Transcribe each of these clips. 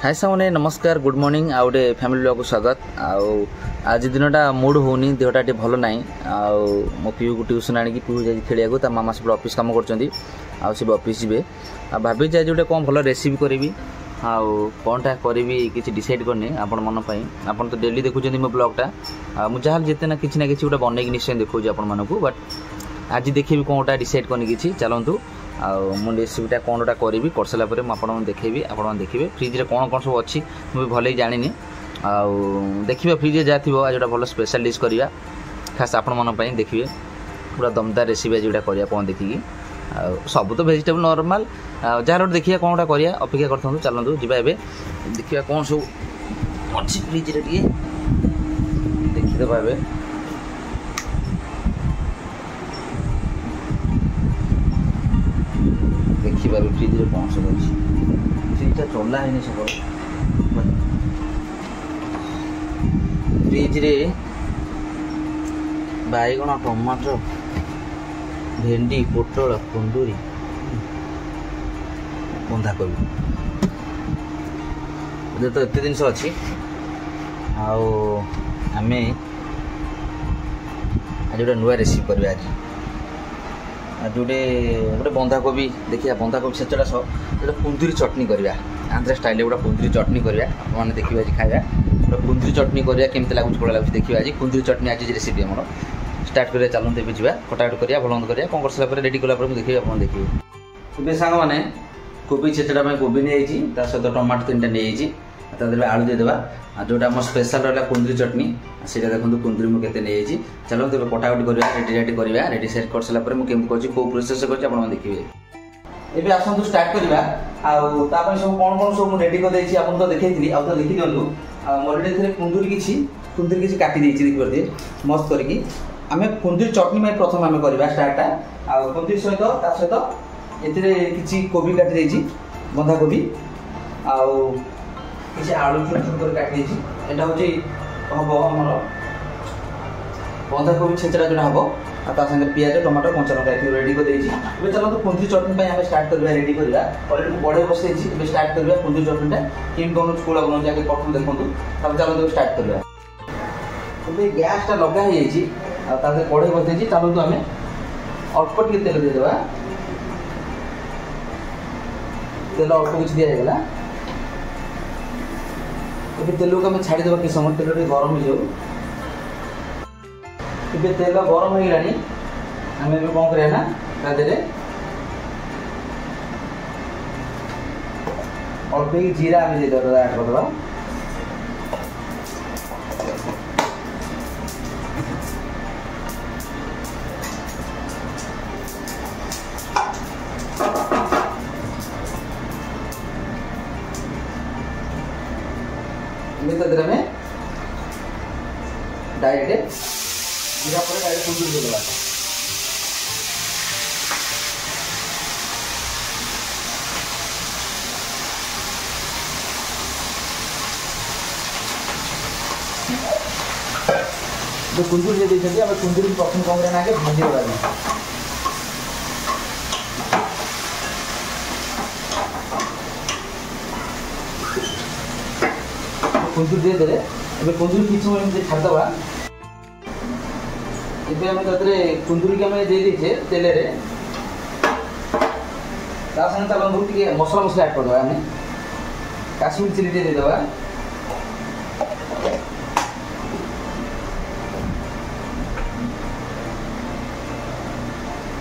हाय सामने नमस्कार good morning आ गोटे फैमिली ब्लॉग को स्वागत आज दिनटा मूड होनी देहटा टे भल ना मो पीयू को ट्यूशन आनिक पीयू जा खेलिया मामा सब ऑफिस काम कर ऑफिस जी भाभी आज गोटे कौन भल रेसिपी करी कौनटा करी किसी डिसाइड करनी आपण मन आपण तो डेली देखुं मो ब्लॉगटा मुझे जिते ना कि गोटे बनई निश्चय देखा आपण मानक बट आज देखी कौनटा डिसाइड करनी कि चलतु मुझे रेसिपीटा कौनटा करी कर सारापर मुझे देखेबी आप देखिए फ्रिज रे कौन कौन सब अच्छी मुझे भले ही जानी देखिए फ्रिज जहाँ थी आज जो भल स्पेशल डिश करवा खास आपण मन देखिए पूरा दमदार रेसिपी आज जोटा करवा कौन देखिकी सब तो भेजिटेबल नॉर्मल जार देखिए कौनटा करवा अपेक्षा करते चलतु जी देखिए कौन सब अच्छी फ्रिज रे देखीदे ए देखा फ्रिज रे कौन सब अच्छी फ्रिजटा चला है सब फ्रिज रे बैगण टमाटर भेंडी पोटल कुंदूरी बंधाकोबी तो एत जिन अच्छी आम आज गोटे नुआ रेसिपी करवा आज जोटे गोटे बंधाकोबी देखिए बंधाकोबी छेचड़ा जो कुंदूरी चटनी करवा आंध्रा स्टाइल गोटे कुंदूरी चटनी करवा मैंने देखिए आज खाଇବା गोटे कुंदूरी चटनी करवा केमती लगुच कड़ा लगुच देखिए आज कुंदूरी चटनी आज रेसिपी आम स्टार्ट करा चलते भी जा कटाकट करा भल करा कौन कर सारा रेडी कलापर देखिए आप देखिए ए सांग मैंने कोबी छेचड़ा कोबी नहीं सहित टमाटो 3टा नहीं आलू देदेबा जोटा आम स्पेशल रहा कुंदूरी चटनी से देखो कुंदूरी मुझे नहीं चलो तेज कटाकटी करवा रेडी करवा रेडी सेट कर सारापर मुझे कौन कौ प्रोसेस कर देखिए एबे आसतु स्टार्ट करवा सब कौन कौन सब रेडी कर तो देखी आ तो लिखी दिंतु मोरेडी कुंदूरी किसी काटी देखिए मस्त करके आम कुंदूरी चटनी में प्रथम आम करवा स्टार्टा आ कुंदूरी सहित किसी कोबी काटी बंधाकोबी किसी आलू छोट छोट कर काटी यहाँ हूँ हम आमर बंधाकोबी छेचड़ा जोटा हम सागे पियाज टमाटो कंचा लंका रेडी कर चलते कुंदूरी चटनी आम स्टार्ट करवा रेडी करवा अलरेडी बढ़े बसई स्टार्ट करवा कुंदूरी चटनीटा केम बनाऊँ कौड़ा बनाऊँ आगे कटू देखूँ चलते स्टार्ट करवा गैसटा लगा कड़े बसई चलते आम अल्प टे तेल देदेबा तेल अल्प किसी दिगला तेल को आम छाड़देव कि समय तेल गरम हो तेल गरम हो गलानी आम कौन करना अल्प जीरा आम देदेबा ऐड करदेबा में डायरेक्ट जीरा पर डायरेक्ट कुंदूरी देदेबा जो कुंदूरी दे कुंदूरी प्रथम कौन करना आगे भाजी देवा कुंदूरी देदेले कुंदूरी किसी समय छाड़देवा कुंदूरी की आम दे तेल सागे चलते मसला मसला ऐड करदे आम काश्मीर चिली देदेबा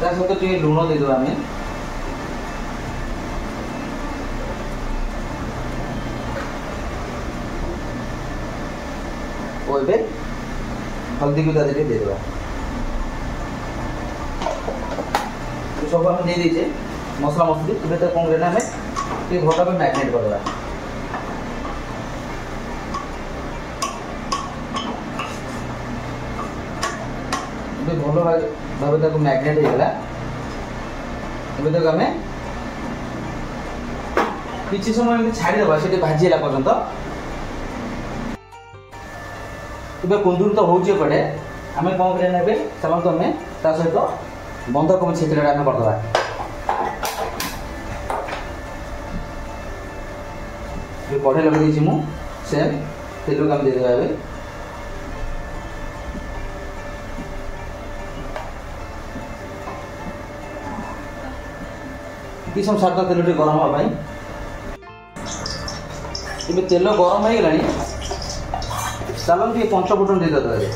सहित लुण देदेबा आम हल्दी को देदेबा सब आम दे मसला मसली तो कौन करना आम भटा को मैरिनेट करदेबा भल भाव मैरिनेट होगा आम किसी समय छाड़देवा से भाजीला पर्यंत कुंदूरी तो होचे पड़े आम कौन करना चलते आम सहित बंधाकोबी छेचड़ा आम करदेबा कढ़ाई लगे देछि मु सेम तेल काम दे देबा एबे कि सम सादा तेल गरम हवा पाई इबे तेल गरम हो गलानी चलन टी पंच फुटन दे दे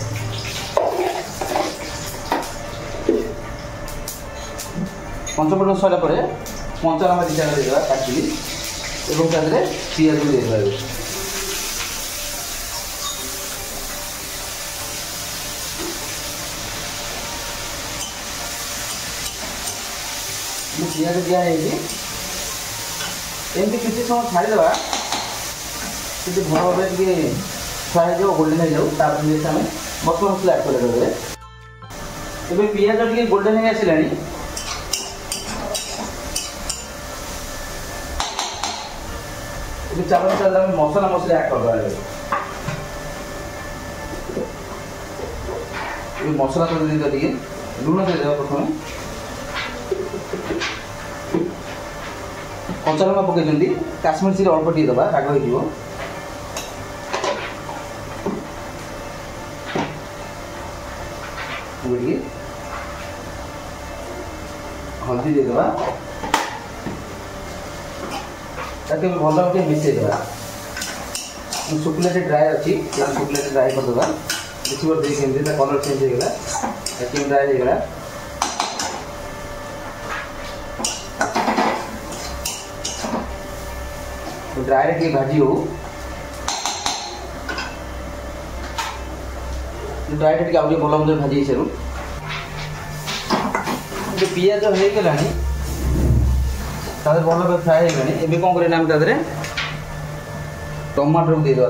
पंच फुटन सरा पर पंचलंगा दी चार दे देबा काटली एवं तादरे पियाज दे देबा पियाज दिया है एमती किसी समय छाड़ी देवा भल भाव फ्राए हो गोल्डन हो जाऊ आम मसला मसला ऐड करेंगे एवं पियाज टे गोल्डन हो आसला चल चल मसला मसला ऐड कर मसला तो दी लुण दे प्रथम कंचा लंका पकई काश्मीर चिली अल्प टे दबा राग हो हल्दी दे दबा ताकि भल भाव मिसई देवा शुक्ला ड्राए अच्छी शुक्ला ड्राए करदे देखिए देखिए कलर चेंज होगा ड्राए होगा ड्राए टे भाजी हो ड्राए टे आगे भल मत भाजी सारू पियाज हो गला भल भाव फ्राए होगा एवं कौन करें टमाटर को देदेवा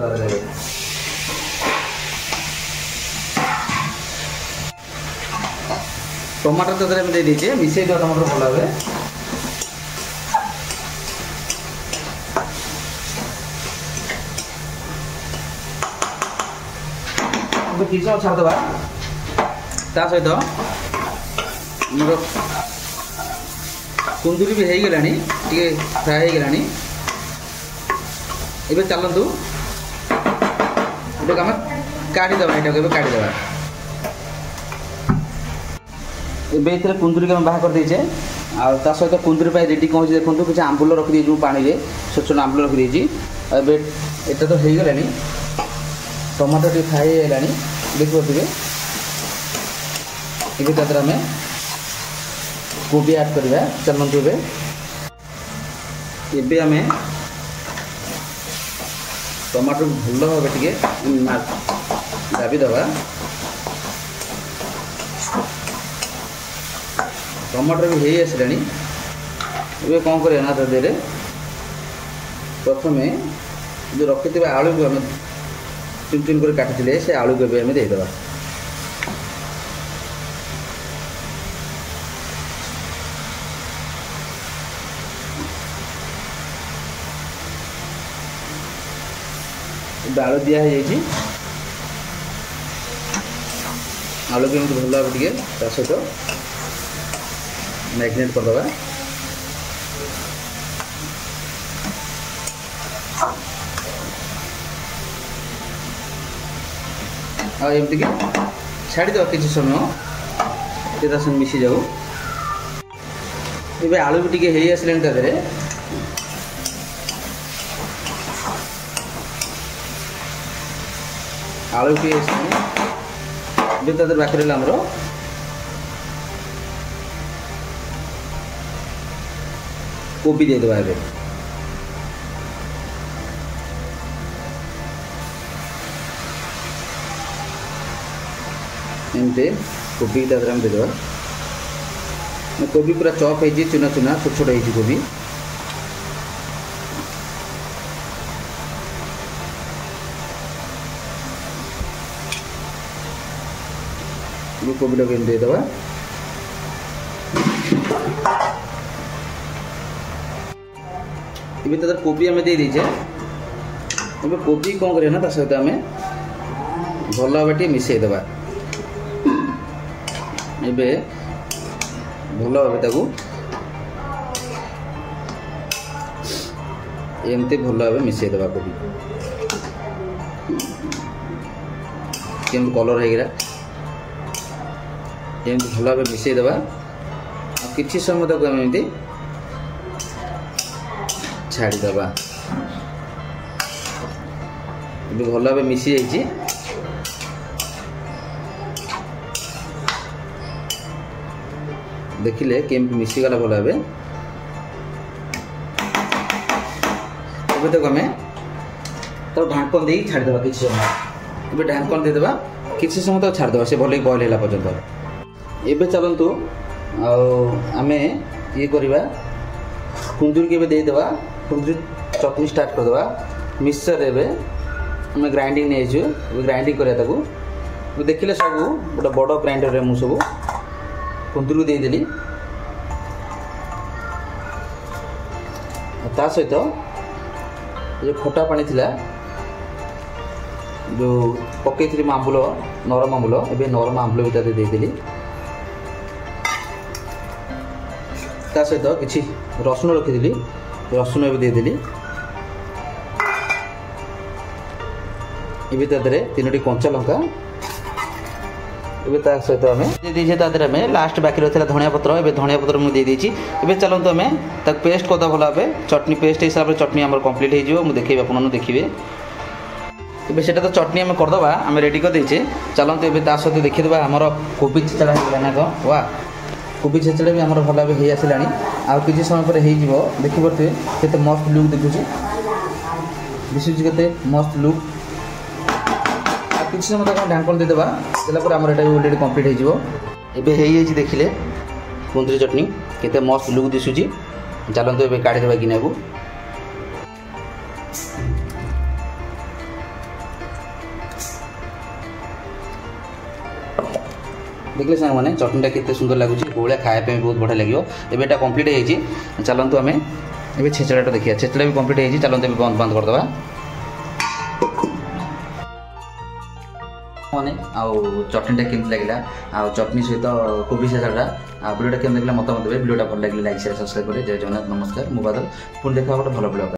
टमाटर तो दे दीजिए मिसई देवा टमाटर भल भाव किसी समय छाड़देवा ता सहित मोर कुंदुरी भी हो गला फ्राए हो गला एबे चलतु आम काढ़ीदेवा यहाँ काढ़ीदेवा एबे कुंदुरी को बाहर कर देचे आ सहित कुंदुरी रेडी कौन देखो किसी आंबुल रखी पानी में छोट छोट आंबुल रखी एबे एटा तो हो गला टमाटर टी फ्राए हो गला देखिए ये तादर आम कोबी ऐड करवा चलतु एबे आम टमाटर भल भाव टे दाबीदे टमाटर भी हो आसला कौन करना देर प्रथम जो रखि आलू को आम चुन चुन कर काटी से आलू को भी देदेवा आलू दिया आलू को भल भाव टे सहित मैग्नेट करदे आमती छाड़ीद किसी समय संग मिसी जाऊ ये आलू भी टे हो आसला तादे आलू टी जो तादर बाकी रहा आमर कोबी देदेवा एबे एमती कोबी तादर आम देदेवा कोबी पूरा चॉप हो चुना चुना छोट छोट हो कोबी कोबी को देदेवा ये तादर कोबी आम दे दीचे अब कोबी कौन करें ना सहित आम भल भाव टे मिसई देवा एबे भल भाव एमती भल भाव मिसई देवा कोबी केम कलर होगा एमती भल भाव मिसई देवा किसी समय तक एमती छाड़ीदबा भल भाव मिसी जाइए देखिले केमती मिसीगला भल भाव तक आम तो ढांकन दे छाड़ीदे कि समय ढांकन देदेबा किसी समय तक छाड़ीदे से भल बॉयल है पर्यटन एवं चलतु आमे ये करवा कुंदूरी के देदेबा कुंदूरी चटनी स्टार्ट करदेबा मिक्सचर एवं ग्राइंडिंग नहीं ग्राइंडिंग करा देखिले सब गोटे बड़ ग्राइंडर में सब कुंदूरी देदेली ता सहित जो खटा पानी थिला जो पकई आंबुल नरम आंबुल ए नरम आंबुल भी देदेली ता सहित किसी रसुण रखीदी रसुण भी देदेली ये तीनो कंचा लंका एवं सहित आम आम लास्ट बाकी रही धनिया पत्र ए धनिया पत्र मुझे देदें चलते आम तक पेस्ट करदा भल भाव चटनी पेस्ट हिसाब से चटनी आम कम्प्लीट हो देखिए आपने देखिए ए से तो चटनी आम करदे आम रेडी करदे चलते ए सहित देखीदा आमर कोबी छेचड़ा होगा ना वाह कोबी छेचड़ा भी आम भल भाव हो आसला आ किसी समय पर हो देखिपे के मस्त लुक देखुची दिशुची के मस्त लुक किसी समय तक ढांकन देदेबा देलापर आम अलरेडी कम्प्लीट हो देखिले कुंदरी चटनी केते मस्त लुक दिशुची चलते ए काढ़ीदेवा गिना को देखिले सांग मैंने चटनीटा केते सुंदर लगुच भाया खायापी बहुत बढ़िया लगे एटा कम्प्लीट हो चलतु आम ए छेचड़ा देखिए छेचड़ा भी कम्प्लीट हो चलते बंद बंद करदे मैंने चटनीटा केमती लगे चटनी सहित कोबी छेचड़ा वीडियोटा केमती लगे मत वीडियोटा भल लगे लाइक शेयर सब्सक्राइब करें जय जगन्नाथ नमस्कार मु बादल पुणी देखा गोटे भल वीडियो।